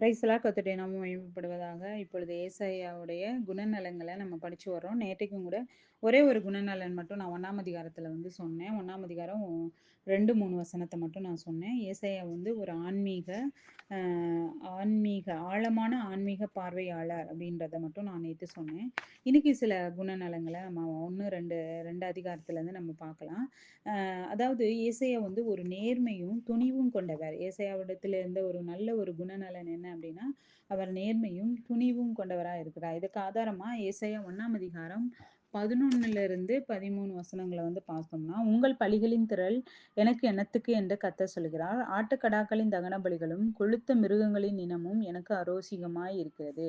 பிரைஸ்லாம் கத்துட்டே நாம மகிமைப்படுவதாக. இப்பொழுது ஏசாயாவுடைய குணநலங்கள நம்ம படிச்சு வர்றோம். நேற்றைக்கும் கூட ஒரே ஒரு குணநலன் மட்டும் நான் 1ஆம் அதிகாரத்துல சொன்னேன். 1ஆம் அதிகாரம் 2, 3 வசனத்த மட்டும் நான் சொன்னேன். ஏசாயா ஒரு ஆன்மீக அ ஆன்மீக ஆழமான ஆன்மீக பார்வையாளர் அப்படின்றத மட்டும் நான் நேத்து சொன்னேன். இன்னைக்கு சில குணநலங்கள நம்ம 1, 2 அதிகாரத்துலருந்து நம்ம பார்க்கலாம். அதாவது ஏசாயா ஒரு நேர்மையும், துணிவும் கொண்டவர். ஏசாயாவிடத்தில இருந்த ஒரு நல்ல ஒரு குணநலன் என்ன அப்டின்னா, அவர் நேர்மையும், துணிவும் கொண்டவரா இருக்கிறார். இதுக்கு ஆதாரமா ஏசாயா 1ஆம் அதிகாரம் 11லிருந்து 13 வசனங்கள பார்த்தோம்னா, "உங்கள் பலிகளின் திரள் எனக்கு என்னத்துக்கு என்று கர்த்தர் சொல்கிறார். ஆட்டுக்கடாக்களின் தகன பலிகளும், கொழுத்த மிருகங்களின் இனமும் எனக்கு அரோசிகமாய் இருக்கிறது.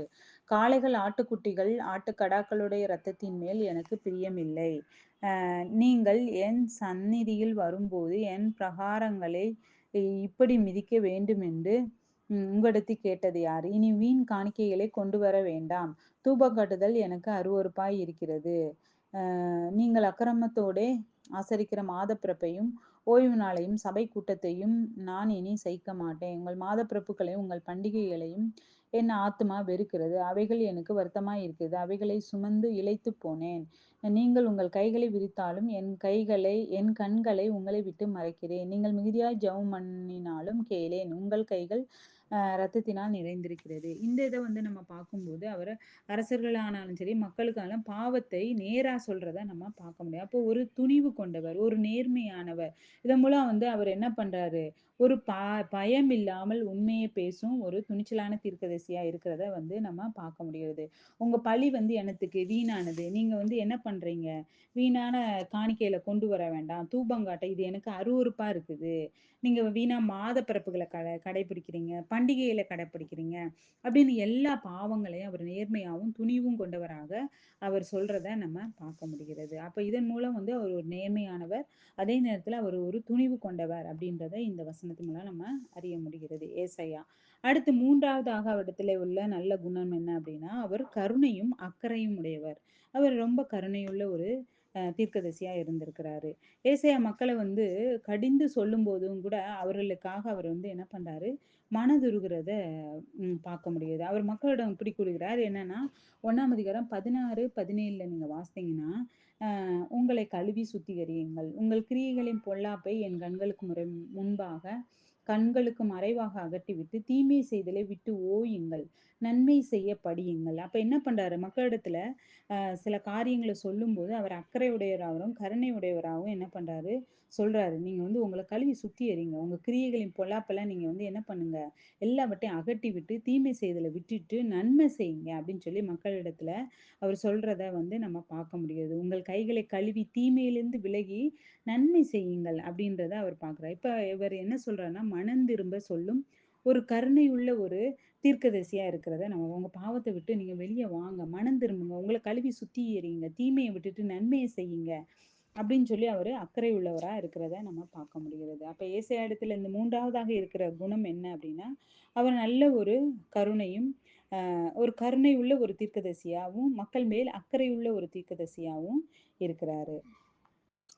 காளைகள், ஆட்டுக்குட்டிகள், ஆட்டுக்கடாக்களுடைய இரத்தத்தின் மேல் எனக்கு பிரியமில்லை. நீங்கள் என் சந்நிதியில் வரும்போது என் பிரகாரங்களை இப்படி மிதிக்க வேண்டுமென்று உங்களிடத்தில் கேட்டது யார்? இனி வீண் காணிக்கைகளை கொண்டு வர வேண்டாம். தூபம் காட்டுதல் எனக்கு அருவருப்பாய் இருக்கிறது. நீங்கள் அக்கிரமத்தோடே ஆசரிக்கிற மாதப்பிறப்பையும் ஓய்வு நாளையும் சபை கூட்டத்தையும் நான் இனி சகிக்க மாட்டேன். உங்கள் மாதப்பிறப்புகளையும் உங்கள் பண்டிகைகளையும் என் ஆத்துமா வெறுக்கிறது. அவைகள் எனக்கு வருத்தமாய் இருக்கிறது. அவைகளை சுமந்து இளைத்துப் போனேன். நீங்கள் உங்கள் கைகளை விரித்தாலும் என் கண்களை உங்களை விட்டு மறைக்கிறேன். நீங்கள் மிகுதியாய் ஜெபம் பண்ணினாலும் கேளேன். உங்கள் கைகள் இரத்தத்தினால் நிறைந்திருக்கிறது. இந்த இத நம்ம பார்க்கும்போது, அவர் அரசர்களானாலும் சரி, மக்களுக்கானாலும் பாவத்தை நேரா சொல்றத நம்ம பார்க்க முடியும். அப்போ ஒரு துணிவு கொண்டவர், ஒரு நேர்மையானவர். இதன் மூலம் அவர் என்ன பண்றாரு? ஒரு பயம் இல்லாமல் உண்மையை பேசும் ஒரு துணிச்சலான தீர்க்கதரிசியா இருக்கிறத நம்ம பார்க்க முடிகிறது. உங்க பழி என்னத்துக்கு? வீணானது. நீங்க என்ன பண்றீங்க? வீணான காணிக்கையில கொண்டு வர வேண்டாம். தூபங்காட்ட இது எனக்கு அருவருப்பா இருக்குது. நீங்க வீணா மாத பிறப்புகள கடைபிடிக்கிறீங்க. பண்டிகைகள கடைபிடிக்கிறீங்க. அப்படின்னு எல்லா பாவங்களையும் அவர் நேர்மையாவும், துணிவும் கொண்டவராக அவர் சொல்றத நம்ம பார்க்க முடிகிறது. அப்ப இதன் மூலம் அவர் ஒரு நேர்மையானவர். அதே நேரத்துல அவர் ஒரு துணிவு கொண்டவர் அப்படின்றத இந்த வசனத்தின் மூலம் நம்ம அறிய முடிகிறது. ஏசாயா. அடுத்து 3வதாக அவரிடத்திலே உள்ள நல்ல குணம் என்ன அப்படின்னா, அவர் கருணையும், அக்கறையும் உடையவர். அவர் ரொம்ப கருணையுள்ள ஒரு தீர்க்கதரிசியா இருந்திருக்கிறாரு. ஏசாயா மக்கள கடிந்து சொல்லும்போதும் கூட அவர்களுக்காக அவர் என்ன பண்றாரு? மனதுருகுறத பார்க்க முடியுது. அவர் மக்களிடம் எப்படி கூறுகிறார்? என்னன்னா 1ஆம் அதிகாரம் 16, 17ல நீங்க வாசித்தீங்கன்னா, உங்களை கழுவி சுத்திகரியுங்கள். உங்கள் கிரியைகளின் பொல்லாப்பை என் முன்பாக கண்களுக்கு மறைவாக அகற்றிவிட்டு, தீமை செய்தலை விட்டு ஓயுங்கள். நன்மை செய்ய படியுங்கள். அப்ப என்ன பண்றாரு? மக்களிடத்துல சில காரியங்கள சொல்லும்போது, அவர் அக்கறை உடையவராகவும், கருணை உடையவராகவும் என்ன பண்றாரு? சொல்றாரு. நீங்க உங்கள கழுவி சுத்திகரிங்க. உங்க கிரியைகளின் பொல்லாப்பெல்லாம் நீங்க என்ன பண்ணுங்க? எல்லாவற்றையும் அகற்றி விட்டு, தீமை செய்தல விட்டுட்டு, நன்மை செய்யுங்க அப்படின்னு சொல்லி மக்களிடத்துல அவர் சொல்றத நம்ம பார்க்க முடியுது. உங்கள் கைகளை கழுவி தீமையிலிருந்து விலகி நன்மை செய்யுங்கள் அப்படின்றத அவர் பார்க்கிறார். இப்ப இவர் என்ன சொல்றாருன்னா, மனம் திரும்ப சொல்லும் ஒரு கருணையுள்ள ஒரு தீர்க்கதரிசியா இருக்கிறத உங்க பாவத்த விட்டு நீங்க வெளிய வாங்க. மனம் திரும்புங்க. உங்கள கழுவி சுத்திகரிங்க. தீமைய விட்டுட்டு நன்மைய செய்யுங்க. அப்படின்னு சொல்லி அவரு அக்கறை உள்ளவரா இருக்கிறத நம்ம பார்க்க முடிகிறது. அப்ப ஏசாயா இடத்துல இந்த 3வதாக இருக்கிற குணம் என்ன அப்படின்னா, அவர் நல்ல ஒரு கருணையும், ஒரு கருணை உள்ள ஒரு தீர்க்கதரிசியாவும், மக்கள் மேல் அக்கறை உள்ள ஒரு தீர்க்கதரிசியாவும் இருக்கிறாரு.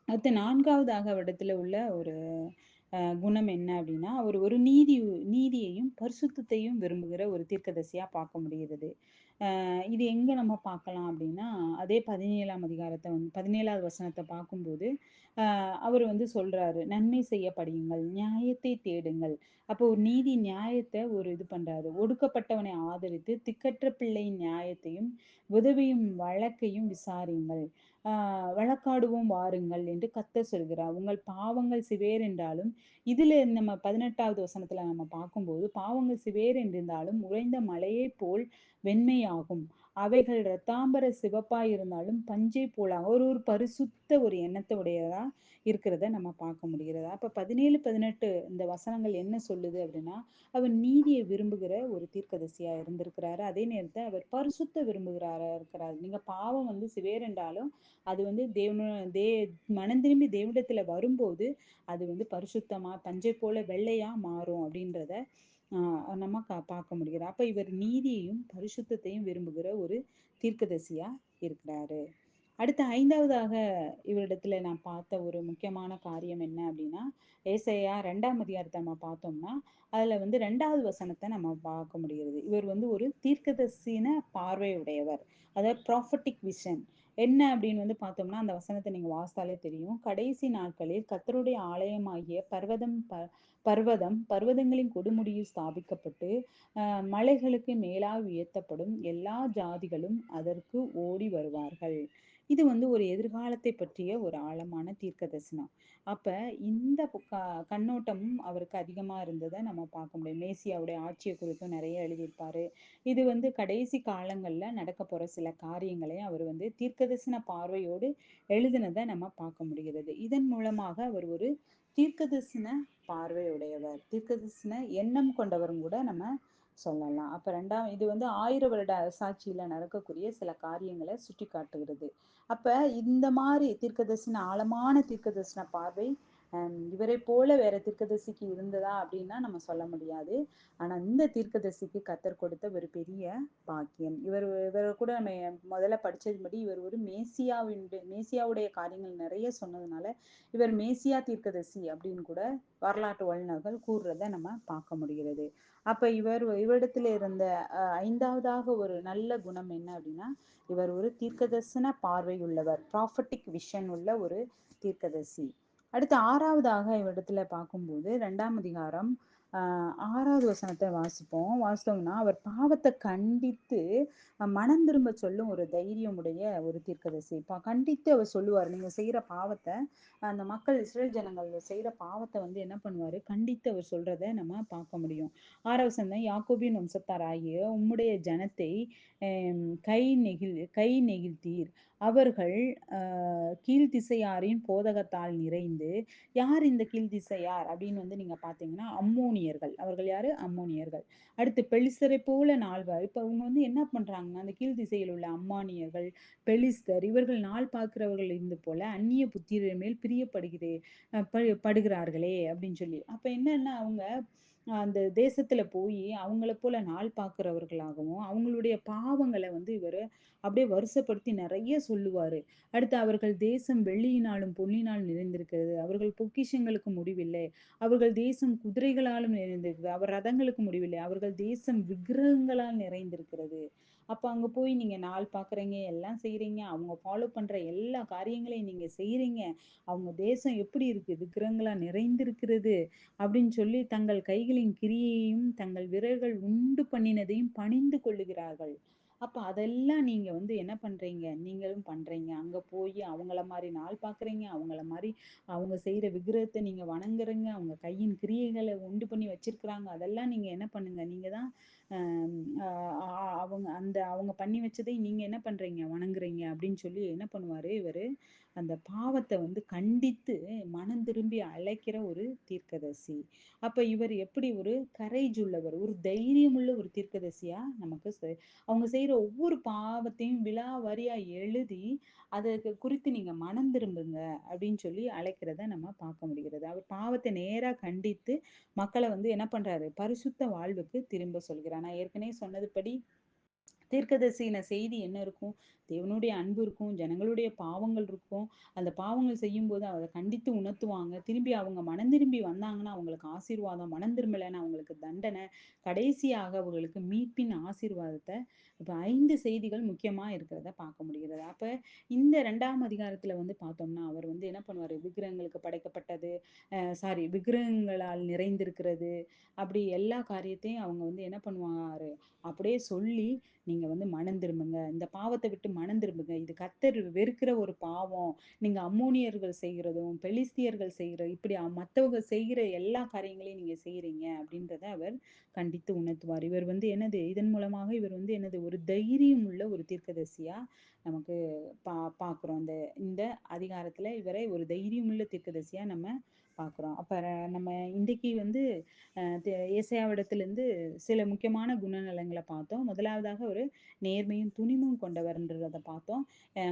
அடுத்து 4வதாக அவரிடத்துல உள்ள ஒரு குணம் என்ன அப்படின்னா, அவர் ஒரு நீதியையும், பரிசுத்தத்தையும் விரும்புகிற ஒரு தீர்க்கதரிசியா பார்க்க முடிகிறது. இது எங்க நம்ம பார்க்கலாம் அப்படின்னா, அதே 17ஆம் அதிகாரத்த 17வது வசனத்த பார்க்கும்போது, அவர் சொல்றாரு, "நன்மை செய்ய படியுங்கள், நியாயத்தை தேடுங்கள்." அப்போ ஒரு நீதி நியாயத்த ஒரு இது பண்றாரு. ஒடுக்கப்பட்டவனை ஆதரித்து, திக்கற்ற பிள்ளையின் நியாயத்தையும், விதவையின் வழக்கையும் விசாரியுங்கள். வழக்காடுவோம் வாருங்கள் என்று கர்த்தர் சொல்கிறார். உங்கள் பாவங்கள் சிவேரென்றாலும், இதுல நம்ம 18வது வசனத்துல நம்ம பார்க்கும்போது, பாவங்கள் சிவேரென்றிருந்தாலும் உறைந்த மலையைப் போல் வெண்மையாகும். அவைகள் இரத்தாம்பர சிவப்பாய் இருந்தாலும் பஞ்சைப் போலாகும். ஒரு பரிசுத்த ஒரு எண்ணத்த உடையதா இருக்கிறத நம்ம பார்க்க முடிகிறது. அப்ப 17, 18 இந்த வசனங்கள் என்ன சொல்லுது அப்படின்னா, அவர் நீதியை விரும்புகிற ஒரு தீர்க்கதரிசியா இருந்திருக்கிறாரு. அதே நேரத்துல அவர் பரிசுத்த விரும்புகிறாரா இருக்கிறார். நீங்க பாவம் சிவேரென்றாலும் அது தே மனம் திரும்பி தேவனிடத்துல வரும்போது அது பரிசுத்தமா பஞ்சை போல வெள்ளையா மாறும் அப்படின்றத நம்ம பார்க்க முடிகிறது. அப்ப இவர் நீதியையும் பரிசுத்தத்தையும் விரும்புகிற ஒரு தீர்க்கதரிசியா இருக்கிறாரு. அடுத்து 5வதாக இவரிடத்துல நான் பார்த்த ஒரு முக்கியமான காரியம் என்ன அப்படின்னா, ஏசாயா 2ஆம் அதிகாரத்த நம்ம பார்த்தோம்னா, அதுல வந்து 2வது வசனத்த நம்ம பார்க்க முடிகிறது. இவர் வந்து ஒரு தீர்க்கதரிசின பார்வை உடையவர். அதாவது ப்ராஃபட்டிக் விஷன். என்ன அப்படின்னு வந்து பார்த்தோம்னா, அந்த வசனத்த நீங்க வாசித்தாலே தெரியும். கடைசி நாட்களில் கர்த்தருடைய ஆலயமாகிய பர்வதங்களின் கொடுமுடியில் ஸ்தாபிக்கப்பட்டு, மலைகளுக்கு மேலாக உயர்த்தப்படும். எல்லா ஜாதிகளும் அதற்கு ஓடி வருவார்கள். இது வந்து ஒரு எதிர்காலத்தை பற்றிய ஒரு ஆழமான தீர்க்க தரிசனம். அப்ப இந்த கண்ணோட்டமும் அவருக்கு அதிகமா இருந்தத நம்ம பார்க்க முடியும். மேசியாவுடைய ஆட்சிய குறித்தும் நெறைய எழுதியிருப்பாரு. இது வந்து கடைசி காலங்கள்ல நடக்கப் போற சில காரியங்களை அவர் வந்து தீர்க்கதரிசன பார்வையோடு எழுதினத நம்ம பார்க்க முடிகிறது. இதன் மூலமாக அவர் ஒரு தீர்க்கதரிசன பார்வையுடையவர். தீர்க்கதரிசன எண்ணம் கொண்டவர்ன்னு கூட நம்ம சொல்லலாம். அப்ப 2ஆம் இது வந்து 1000 வருட அரசாட்சியில நடக்கக்கூடிய சில காரியங்கள சுட்டிக்காட்டுகிறது. அப்ப இந்த மாரி தீர்க்கதரிசன ஆழமான தீர்க்கதரிசன பார்வை இவரைப் போல வேற தீர்க்கதரிசிக்கு இருந்ததா அப்படின்னா நம்ம சொல்ல முடியாது. ஆனா இந்த தீர்க்கதரிசிக்கு கர்த்தர் கொடுத்த ஒரு பெரிய பாக்கியம். இவர் கூட நம்ம முதல்ல படிச்சதுபடி இவர் ஒரு மேசியாவுடைய காரியங்கள் நிறைய சொன்னதுனால, இவர் மேசியா தீர்க்கதரிசி அப்படின்னு கூட வரலாற்று வல்லுநர்கள் கூறுறத நம்ம பார்க்க முடிகிறது. அப்ப இவரிடத்துல இருந்த 5வதாக ஒரு நல்ல குணம் என்ன அப்படின்னா, இவர் ஒரு தீர்க்கதரிசன பார்வை உள்ளவர். ப்ராஃபட்டிக் விஷன் உள்ள ஒரு தீர்க்கதரிசி. அடுத்து 6வதாக இவரிடத்துல பார்க்கும்போது 2ஆம் அதிகாரம் 6வது வசனத்த வாசிப்போம். வாசித்தோம்னா, அவர் பாவத்த கண்டித்து மனம் திரும்ப சொல்லும் ஒரு தைரியமுடைய ஒரு தீர்க்கதரிசி. கண்டித்து அவர் சொல்லுவார். நீங்க செய்யற பாவத்த அந்த மக்கள் இஸ்ரேல் ஜனங்கள் செய்யற பாவத்த வந்து என்ன பண்ணுவாரு? கண்டித்து அவர் சொல்றத நம்ம பார்க்க முடியும். 6வது வசனம் யாக்கோபின் வம்சத்தாராகிய உம்முடைய ஜனத்தை கை நெகிழ்த்தீர். அவர்கள் கீழ்த்திசையாரின் போதகத்தால் நிறைந்து, யார் இந்த கீழ்த்திசையார் அப்படின்னு வந்து நீங்க பார்த்தீங்கன்னா, அம்மோனியர்கள். அவர்கள் யாரு? அம்மோனியர்கள். அடுத்து பெலிஸ்தரைப் போல நாள்வர். இப்ப அவங்க வந்து என்ன பண்றாங்கன்னா, அந்த கீழ் திசையில் உள்ள அம்மானியர்கள், பெலிஸ்தர் இவர்கள் நாள் பார்க்கிறவர்கள் இருந்து போல அந்நிய புத்திரர் மேல் பிரியப்படுகிறே படுகிறார்களே அப்படின்னு சொல்லி. அப்ப என்னன்னா அவங்க அந்த தேசத்துல போயி அவங்கள போல நாள் பார்க்கிறவர்களாகவும், அவங்களுடைய பாவங்கள வந்து இவரு அப்படியே வரிசைப்படுத்தி நெறைய சொல்லுவாரு. அடுத்து அவர்கள் தேசம் வெள்ளியினாலும், பொன்னினாலும் நிறைந்திருக்கிறது. அவர்கள் பொக்கிஷங்களுக்கு முடிவில்லை. அவர்கள் தேசம் குதிரைகளாலும் நிறைந்திருக்கிறது. அவர் ரதங்களுக்கு முடிவில்லை. அவர்கள் தேசம் விக்கிரகங்களால் நிறைந்திருக்கிறது. அப்ப அங்க போய் நீங்க நாள் பார்க்குறீங்க, எல்லாம் செய்றீங்க. அவங்க ஃபாலோ பண்ற எல்லா காரியங்களையும் நீங்க செய்றீங்க. அவங்க தேசம் எப்படி இருக்கு? விக்கிரகங்களா நிறைந்திருக்கிறது. அப்படின்னு சொல்லி தங்கள் கைகளின் கிரியையையும், தங்கள் விரல்கள் உண்டு பண்ணினதையும் பணிந்து கொள்ளுகிறார்கள். அப்ப அதெல்லாம் நீங்க வந்து என்ன பண்றீங்க? நீங்களும் பண்றீங்க. அங்க போயி அவங்கள மாரி நாள் பார்க்குறீங்க. அவங்கள மாரி அவங்க செய்ற விக்கிரகத்த நீங்க வணங்குறீங்க. அவங்க கையின் கிரியைகள உண்டு பண்ணி வச்சிருக்கிறாங்க. அதெல்லாம் நீங்க என்ன பண்ணுங்க? நீங்க தான் அ அ அவங்க பண்ணி வச்சதை நீங்க என்ன பண்றீங்க? வணங்குறீங்க அப்படின்னு சொல்லி என்ன பண்ணுவாரு இவரு, அந்த பாவத்த வந்து கண்டித்து மனம் திரும்பி அழைக்கிற ஒரு தீர்க்கதரிசி. அப்ப இவர் எப்படி ஒரு கரேஜ் உள்ளவர், ஒரு தைரியமுள்ள ஒரு தீர்க்கதரிசியா நமக்கு அவங்க செய்ற ஒவ்வொரு பாவத்தையும் விலாவாரியா எழுதி, அதற்கு குறித்து நீங்க மனம் திரும்புங்க அப்படின்னு சொல்லி அழைக்கிறத நம்ம பார்க்க முடிகிறது. அவர் பாவத்த நேரா கண்டித்து மக்கள வந்து என்ன பண்றாரு? பரிசுத்த வாழ்வுக்கு திரும்ப சொல்கிறார். நான் ஏற்கனவே சொன்னதுபடி தீர்க்கதரிசின செய்தி என்ன இருக்கும்? தேவனுடைய அன்பு இருக்கும், ஜனங்களுடைய பாவங்கள் இருக்கும். அந்த பாவங்கள் செய்யும்போது அத கண்டித்து உணர்த்துவாங்க. திரும்பி அவங்க மனம் திரும்பி வந்தாங்கன்னா, அவங்களுக்கு ஆசீர்வாதம். மனம் திரும்பலைன்னா அவங்களுக்கு தண்டனை. கடைசியாக அவர்களுக்கு மீட்பின் ஆசீர்வாதத்த இப்ப 5 செய்திகள் முக்கியமா இருக்கிறத பார்க்க முடிகிறது. அப்ப இந்த 2ஆம் அதிகாரத்துல வந்து பார்த்தோம்னா, அவர் வந்து என்ன பண்ணுவாரு? விக்கிரகங்களுக்கு படைக்கப்பட்டது, விக்கிரகங்களால் நிறைந்திருக்கிறது, அப்படி எல்லா காரியத்தையும் அவங்க வந்து என்ன பண்ணுவாரு? அப்படியே சொல்லி நீங்க வந்து மனம் திரும்புங்க. இந்த பாவத்த விட்டு மனம் திரும்புங்க. இது கர்த்தர் வெறுக்கிற ஒரு பாவம். நீங்க அம்மோனியர்கள் செய்கிறதும், பெலிஸ்தியர்கள் செய்கிற இப்படி மத்தவங்க செய்கிற எல்லா காரியங்களையும் நீங்க செய்றீங்க அப்படின்றத அவர் கண்டித்து உணர்த்துவார். இவர் வந்து என்னது இதன் மூலமாக இவர் வந்து என்னது ஒரு தைரியம் உள்ள ஒரு தீர்க்கதரிசியா நமக்கு பார்க்கிறோம். இந்த இந்த அதிகாரத்துல இவரை ஒரு தைரியமுள்ள தீர்க்கதரிசியா நம்ம பார்க்கிறோம். அப்ப நம்ம இன்றைக்கு வந்து ஏசாயாவிடத்திலிருந்து சில முக்கியமான குணநலங்கள பார்த்தோம். முதலாவதாக ஒரு நேர்மையும், துணிவும் கொண்டவர்ன்றத பார்த்தோம்.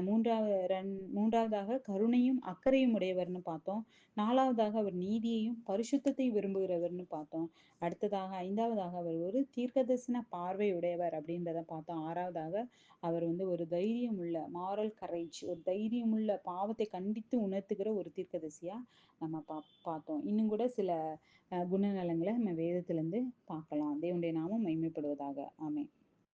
3வதாக கருணையும், அக்கறையும் உடையவர்ன்னு பார்த்தோம். 4வதாக அவர் நீதியையும், பரிசுத்தத்தையும் விரும்புகிறவர்ன்னு பார்த்தோம். அடுத்ததாக 5வதாக அவர் ஒரு தீர்க்கதரிசன பார்வை உடையவர் அப்படின்றத பார்த்தோம். 6வதாக அவர் வந்து ஒரு தைரியமுள்ள மாரல் கரேஜ், ஒரு தைரியமுள்ள பாவத்தை கண்டித்து உணர்த்துகிற ஒரு தீர்க்கதரிசியா நம்ம பார்த்தோம். இன்னும் கூட சில குணநலங்கள நம்ம வேதத்திலிருந்து பார்க்கலாம். தேவனுடைய நாமம் மகிமைப்படுவதாக. ஆமென்.